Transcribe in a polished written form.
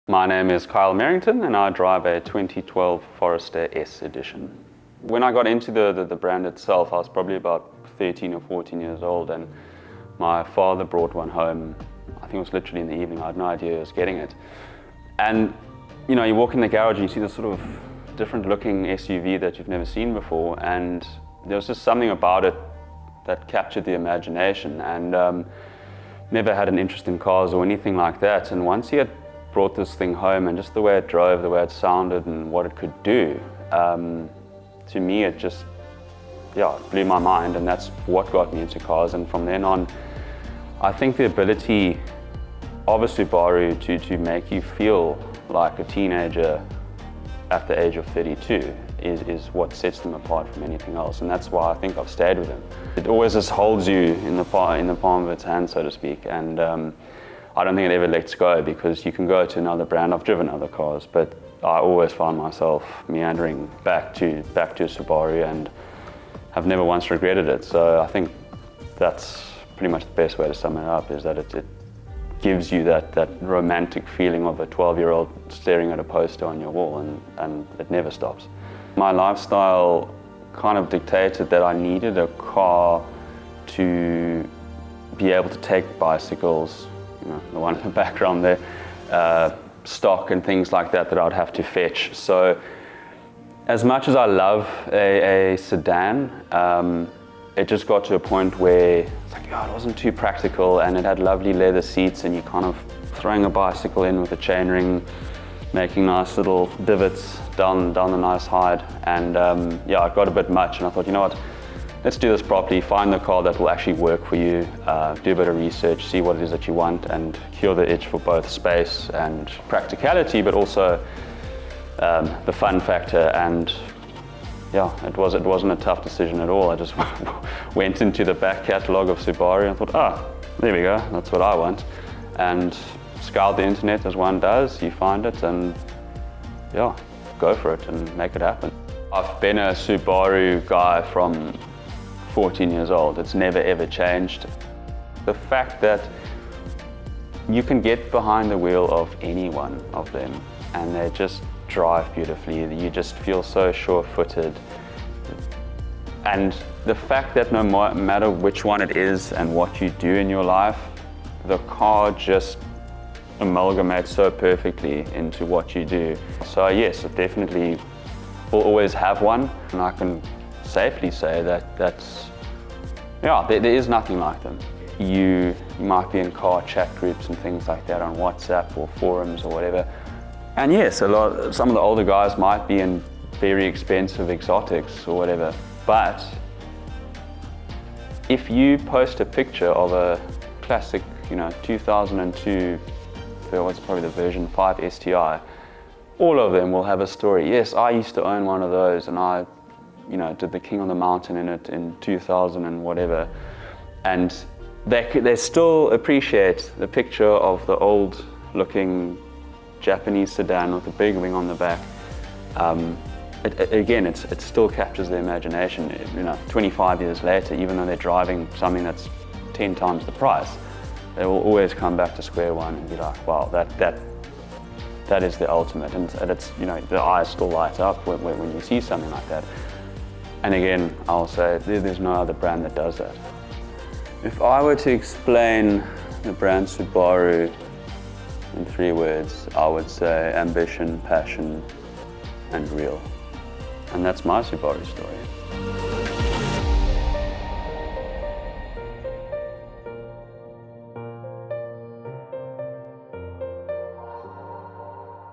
My name is Kyle Merrington and I drive a 2012 Forester S-Edition. When I got into the brand itself, I was probably about 13 or 14 years old, and my father brought one home. I think it was literally in the evening. I had no idea he was getting it. And you know, you walk in the garage and you see this sort of different looking SUV that you've never seen before, and there was just something about it that captured the imagination. And never had an interest in cars or anything like that. And once he had brought this thing home, and just the way it drove, the way it sounded and what it could do, to me it just blew my mind, and that's what got me into cars. And from then on, I think the ability of a Subaru to make you feel like a teenager at the age of 32 is what sets them apart from anything else, and that's why I think I've stayed with them. It always just holds you in the palm of its hand, so to speak, and I don't think it ever lets go, because you can go to another brand. I've driven other cars, but I always found myself meandering back to a Subaru, and have never once regretted it. So I think that's pretty much the best way to sum it up, is that it gives you that romantic feeling of a 12-year-old staring at a poster on your wall, and it never stops. My lifestyle kind of dictated that I needed a car to be able to take bicycles, you know, the one in the background there, stock and things like that I'd have to fetch. So as much as I love a sedan, it just got to a point where it's like, it wasn't too practical, and it had lovely leather seats, and you kind of throwing a bicycle in with a chainring, making nice little divots down the nice hide. And it got a bit much, and I thought, you know what, let's do this properly, find the car that will actually work for you, do a bit of research, see what it is that you want, and cure the itch for both space and practicality, but also the fun factor. And it wasn't a tough decision at all. I just went into the back catalogue of Subaru and thought, there we go, that's what I want. And scoured the internet as one does, you find it, and go for it and make it happen. I've been a Subaru guy from 14 years old. It's never ever changed. The fact that you can get behind the wheel of any one of them and they just drive beautifully, you just feel so sure-footed. And the fact that no matter which one it is and what you do in your life, the car just amalgamates so perfectly into what you do. So yes, it definitely will always have one, and I can safely say that there is nothing like them. You might be in car chat groups and things like that on WhatsApp or forums or whatever, and yes, some of the older guys might be in very expensive exotics or whatever, but if you post a picture of a classic, 2002, what's probably the version 5 STI, all of them will have a story. Yes, I used to own one of those, and I did the King on the Mountain in it in 2000 and whatever. And they still appreciate the picture of the old looking Japanese sedan with a big wing on the back. It still captures their imagination. 25 years later, even though they're driving something that's 10 times the price, they will always come back to square one and be like, wow, that is the ultimate. And it's, the eyes still light up when you see something like that. And again, I'll say there's no other brand that does that. If I were to explain the brand Subaru in 3 words, I would say ambition, passion, and real. And that's my Subaru story.